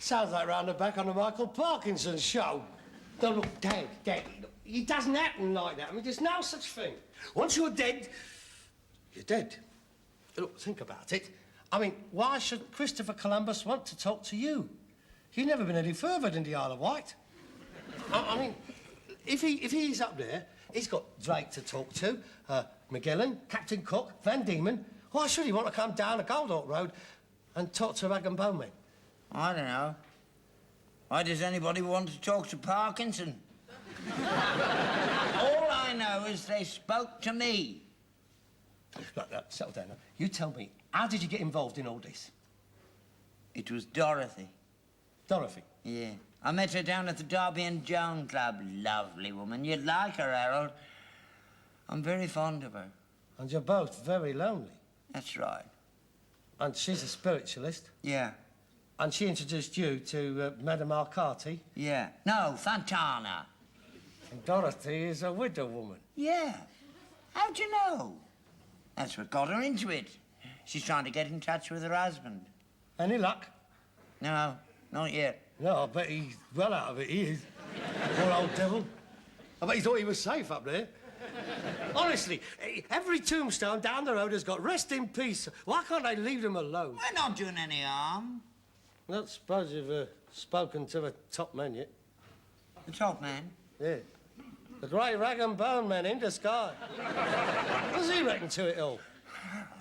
Sounds like round the back on the Michael Parkinson show. No, look, Dad, it doesn't happen like that. I mean, there's no such thing. Once you're dead, you're dead. Look, think about it. I mean, why should Christopher Columbus want to talk to you? You've never been any further than the Isle of Wight. I mean, if he's up there, he's got Drake to talk to, Magellan, Captain Cook, Van Diemen. Why should he want to come down the Gold Hawk Road and talk to rag and bone men? I don't know. Why does anybody want to talk to Parkinson? All I know is they spoke to me. Look, settle down now. You tell me, how did you get involved in all this? It was Dorothy. Dorothy? Yeah. I met her down at the Derby and Joan Club. Lovely woman. You'd like her, Harold. I'm very fond of her. And you're both very lonely. That's right. And she's a spiritualist? Yeah. And she introduced you to Madame Arcati? Yeah. No, Fontana. And Dorothy is a widow woman? Yeah. How'd you know? That's what got her into it. She's trying to get in touch with her husband. Any luck? No, not yet. No, I bet he's well out of it, he is. Poor old devil. I bet he thought he was safe up there. Honestly, every tombstone down the road has got rest in peace. Why can't they leave them alone? We're not doing any harm. I don't suppose you've spoken to the top man yet. The top man? Yeah. The great rag and bone man in disguise. What does he reckon to it all?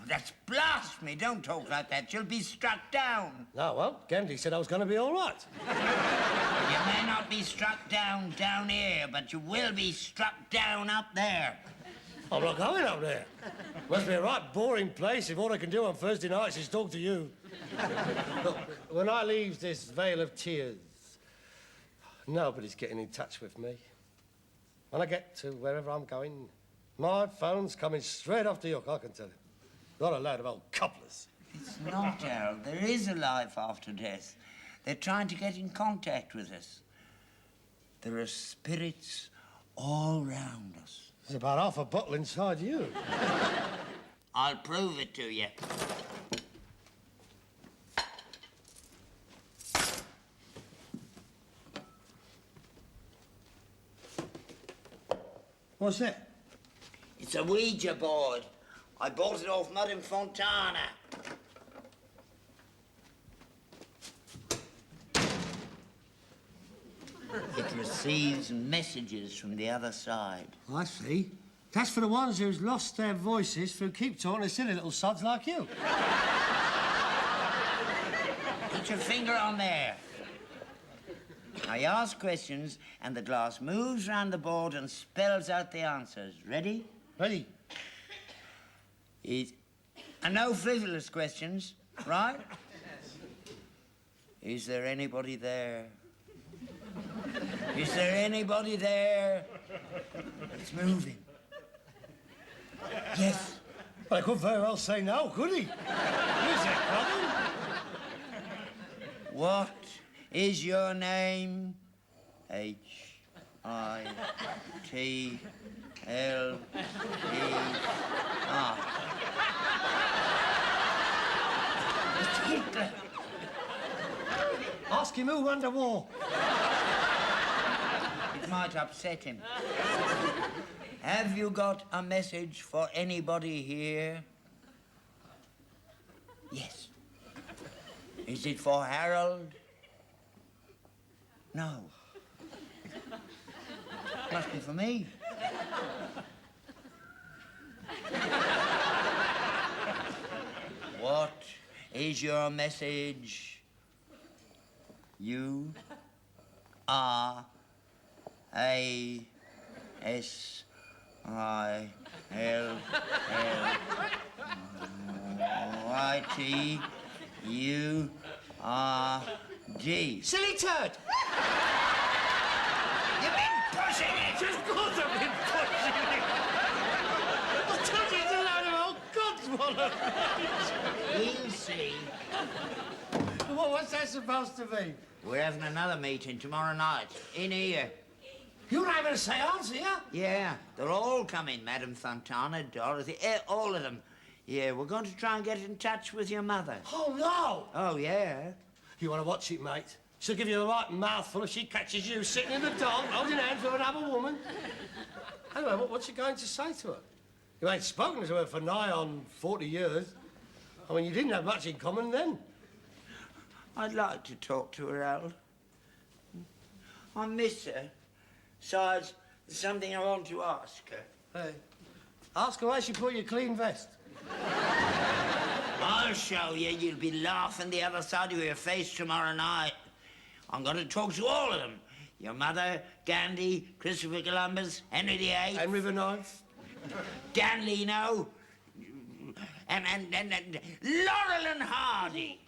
That's blasphemy. Don't talk like that. You'll be struck down. No, well, Ghandi said I was going to be all right. You may not be struck down here, but you will be struck down up there. I'm not going up there. Must be a right boring place if all I can do on Thursday nights is talk to you. Look, when I leave this vale of tears, nobody's getting in touch with me. When I get to wherever I'm going, my phone's coming straight off the hook, I can tell you. Not a load of old cobblers. It's not, Harold. There is a life after death. They're trying to get in contact with us. There are spirits all round us. There's about half a bottle inside you. I'll prove it to you. What's that? It's a Ouija board. I bought it off Madame Fontana. It receives messages from the other side. I see. That's for the ones who's lost their voices through keep talking to silly little sods like you. Put your finger on there. Now you ask questions and the glass moves round the board and spells out the answers. Ready? Ready. And no frivolous questions, right? Is there anybody there? Is there anybody there? It's moving. Yes. Well, I couldn't very well say no, could he? Who's that, brother? What is your name? H-I-T-L-E-R. Mr. Hitler. Ask him who won the war. It might upset him. Have you got a message for anybody here? Yes. Is it for Harold? No. Must be for me. What is your message? U R A S I L L Y T U R G. Silly turd! You've been pushing it! Of course I've been pushing it! I told you it's a load of old codswallop! We'll see. Well, what's that supposed to be? We're having another meeting tomorrow night, in here. You're having a seance here? Yeah, they're all coming, Madame Fontana, Dorothy, all of them. Yeah, we're going to try and get in touch with your mother. Oh, no! Oh, yeah? You want to watch it, mate? She'll give you the right mouthful if she catches you sitting in the dark, holding hands with another woman. Anyway, what's she going to say to her? You ain't spoken to her for nigh on 40 years. I mean, you didn't have much in common then. I'd like to talk to her, Harold. I miss her. Besides, there's something I want to ask her. Hey, ask her why she put your clean vest. I'll show you. You'll be laughing the other side of your face tomorrow night. I'm going to talk to all of them. Your mother, Ghandi, Christopher Columbus, Henry VIII. Henry IX. Dan Leno, and Laurel and Hardy.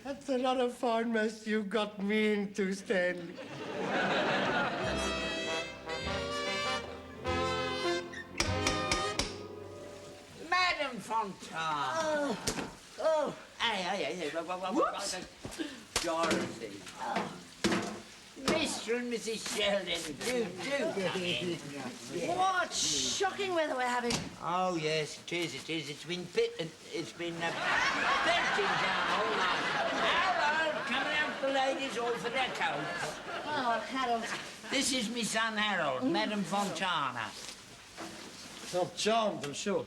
That's another fine mess you got me into, Stanley. Madame Fontane. Oh. Hey. Dorothy. Oh. Mr. and Mrs. Sheldon, do. What shocking weather we're having. Oh, yes, it is. It's been pelting down all night. Harold, coming out the ladies all for their coats. Oh, Harold. This is my son, Harold, Madame Fontana. I'm charmed, I'm sure.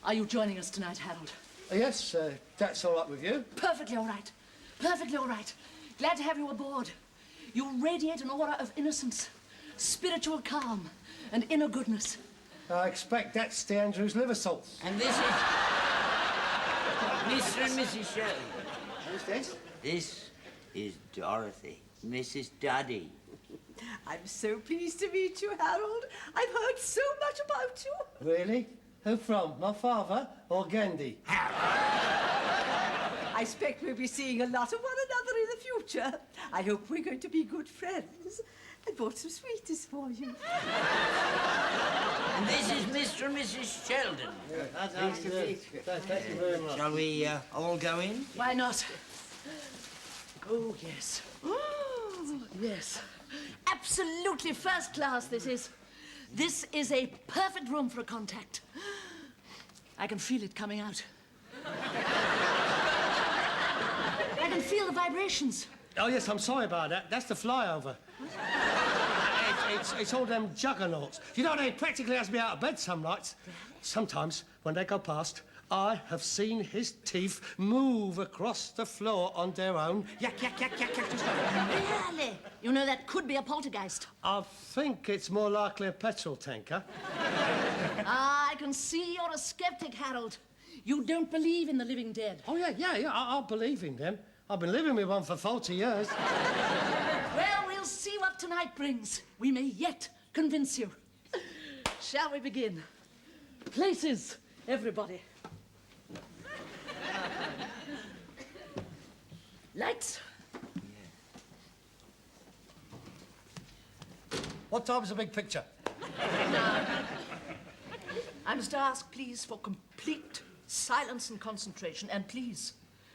Are you joining us tonight, Harold? Yes, that's all right with you. Perfectly all right. Perfectly all right. Glad to have you aboard. You radiate an aura of innocence, spiritual calm, and inner goodness. I expect that's the Andrews liver salts. And this is Mr. and Mrs. Sheldon. Who's this? This is Dorothy, Mrs. Duddy. I'm so pleased to meet you, Harold. I've heard so much about you. Really? Who from? My father or Ghandi? I expect we'll be seeing a lot of one another in the future. I hope we're going to be good friends. I bought some sweeties for you. And this is Mr. and Mrs. Sheldon. That's nice to meet you. Thank you very much. Shall we all go in? Why not? Oh, yes. Oh, yes. Absolutely first class, this is. This is a perfect room for a contact. I can feel it coming out. I can feel the vibrations. Oh, yes, I'm sorry about that. That's the flyover. It's all them juggernauts. You know, they practically has me out of bed some nights. Sometimes, when they go past, I have seen his teeth move across the floor on their own. Yak, yak, yak, yak, yak. Just like... Really? You know, that could be a poltergeist. I think it's more likely a petrol tanker. I can see you're a skeptic, Harold. You don't believe in the living dead. Oh, yeah, I believe in them. I've been living with one for 40 years. Well, we'll see what tonight brings. We may yet convince you. Shall we begin? Places, everybody. Lights. What time's the big picture? Now, I must ask, please, for complete silence and concentration, and please,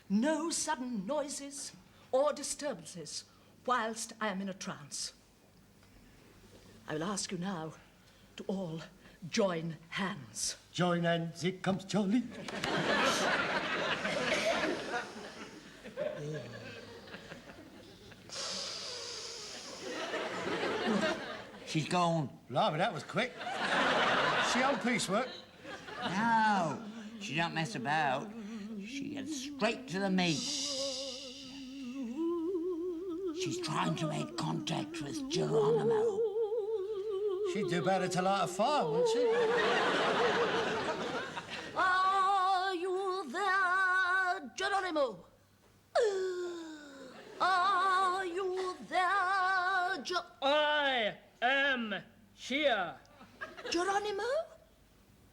no sudden noises or disturbances whilst I am in a trance. I will ask you now to all join hands. Join hands, here comes Charlie. She's gone. Blimey, that was quick. She on piecework? No, she don't mess about. She gets straight to the meat. She's trying to make contact with Geronimo. She'd do better to light a fire, wouldn't she? Are you there, Geronimo? Are you there, I am here. Geronimo?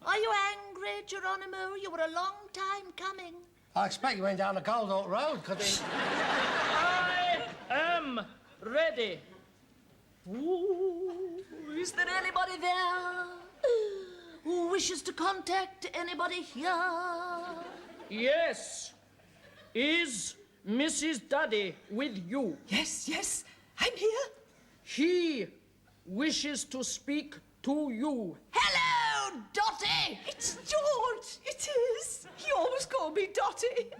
Are you angry, Geronimo? You were a long time coming. I expect you went down the Goldhawk Road, could he? I am ready. Ooh, is there anybody there who wishes to contact anybody here? Yes. Is Mrs. Duddy with you? Yes, I'm here. He wishes to speak to you. Hello, Dotty! It's George. It is. He always called me Dotty.